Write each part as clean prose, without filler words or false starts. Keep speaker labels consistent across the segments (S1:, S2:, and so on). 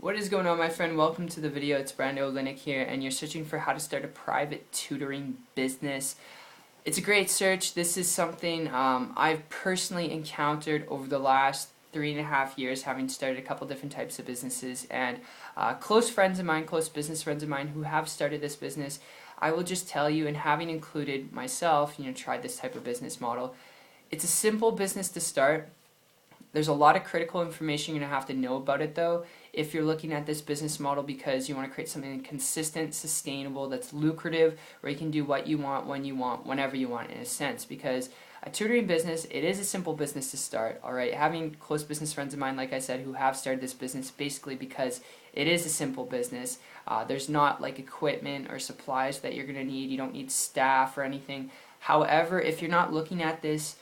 S1: What is going on, my friend? Welcome to the video. It's Brando Linick here, and you're searching for how to start a private tutoring business. It's a great search. This is something I've personally encountered over the last 3.5 years, having started a couple different types of businesses, and close friends of mine, close business friends of mine who have started this business. I will just tell you, and having included myself, tried this type of business model, it's a simple business to start. There's a lot of critical information you're going to have to know about it, though, if you're looking at this business model, because you want to create something consistent, sustainable, that's lucrative, where you can do what you want, when you want, whenever you want, in a sense. Because a tutoring business, it is a simple business to start, alright? Having close business friends of mine, like I said, who have started this business basically because it is a simple business. There's not like equipment or supplies that you're going to need. You don't need staff or anything. However, if you're not looking at this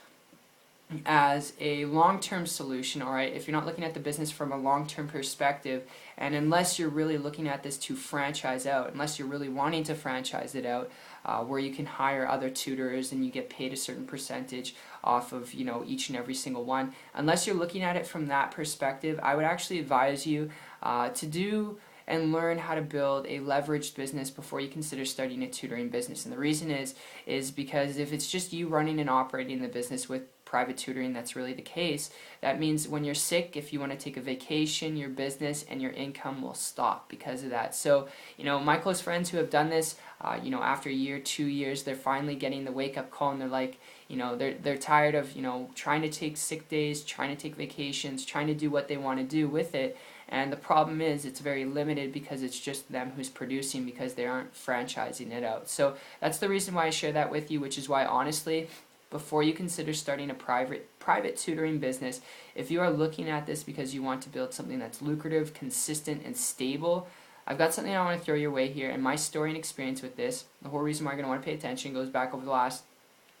S1: as a long-term solution, alright, if you're not looking at the business from a long-term perspective, and unless you're really looking at this to franchise out, unless you're really wanting to franchise it out, where you can hire other tutors and you get paid a certain percentage off of each and every single one, unless you're looking at it from that perspective, I would actually advise you to do and learn how to build a leveraged business before you consider starting a tutoring business. And the reason is because if it's just you running and operating the business with private tutoring, that's really the case. That means when you're sick, if you want to take a vacation, your business and your income will stop because of that. So, my close friends who have done this, after a year, 2 years, they're finally getting the wake-up call, and they're like, they're tired of, trying to take sick days, trying to take vacations, trying to do what they want to do with it. And the problem is it's very limited because it's just them who's producing, because they aren't franchising it out. So that's the reason why I share that with you, which is why, honestly, before you consider starting a private tutoring business, if you are looking at this because you want to build something that's lucrative, consistent, and stable, I've got something I want to throw your way here. And my story and experience with this, the whole reason why you're going to want to pay attention, goes back over the last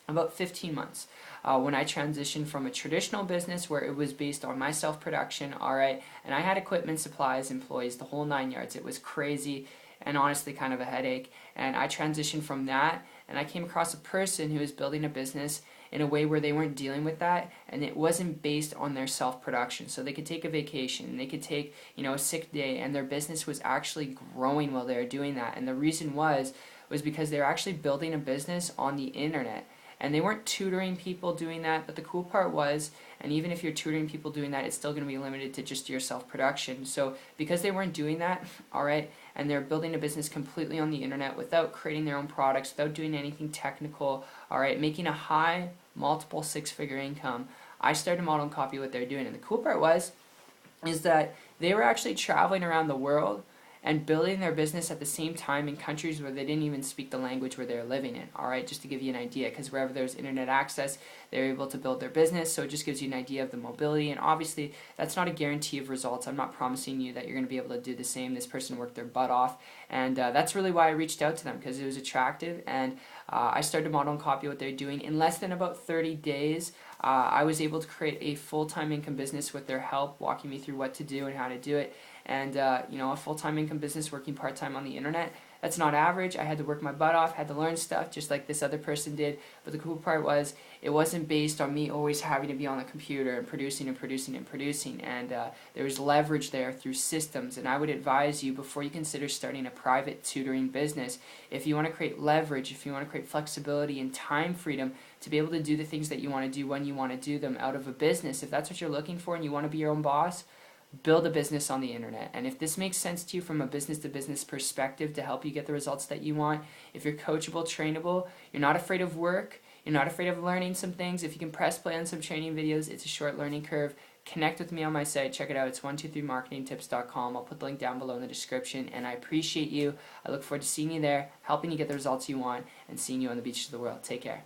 S1: about 15 months, when I transitioned from a traditional business where it was based on my self-production, alright, and I had equipment, supplies, employees, the whole 9 yards. It was crazy and honestly kind of a headache. And I transitioned from that, and I came across a person who was building a business in a way where they weren't dealing with that, and it wasn't based on their self-production. So they could take a vacation, they could take a sick day, and their business was actually growing while they were doing that. And the reason was because they were actually building a business on the internet. And they weren't tutoring people doing that, but the cool part was, and even if you're tutoring people doing that, it's still going to be limited to just your self-production. So because they weren't doing that, alright, and they're building a business completely on the internet without creating their own products, without doing anything technical, alright, making a high, multiple six-figure income, I started to model and copy what they're doing. And the cool part is that they were actually traveling around the world and building their business at the same time in countries where they didn't even speak the language where they're living in, alright, just to give you an idea, because wherever there's internet access, they're able to build their business. So it just gives you an idea of the mobility, and obviously that's not a guarantee of results. I'm not promising you that you're going to be able to do the same. This person worked their butt off, and that's really why I reached out to them, because it was attractive, and I started to model and copy what they're doing. In less than about 30 days, I was able to create a full-time income business with their help, walking me through what to do and how to do it. And a full-time income business working part-time on the internet, that's not average. I had to work my butt off, had to learn stuff just like this other person did. But the cool part was, it wasn't based on me always having to be on the computer and producing and producing and producing. And there was leverage there through systems. And I would advise you, before you consider starting a private tutoring business, if you want to create leverage, if you want to create flexibility and time freedom to be able to do the things that you want to do when you want to do them out of a business, if that's what you're looking for and you want to be your own boss, build a business on the internet. And if this makes sense to you from a business-to-business perspective to help you get the results that you want, if you're coachable, trainable, you're not afraid of work, you're not afraid of learning some things, if you can press play on some training videos, it's a short learning curve, connect with me on my site. Check it out. It's 123marketingtips.com. I'll put the link down below in the description, and I appreciate you. I look forward to seeing you there, helping you get the results you want, and seeing you on the beaches of the world. Take care.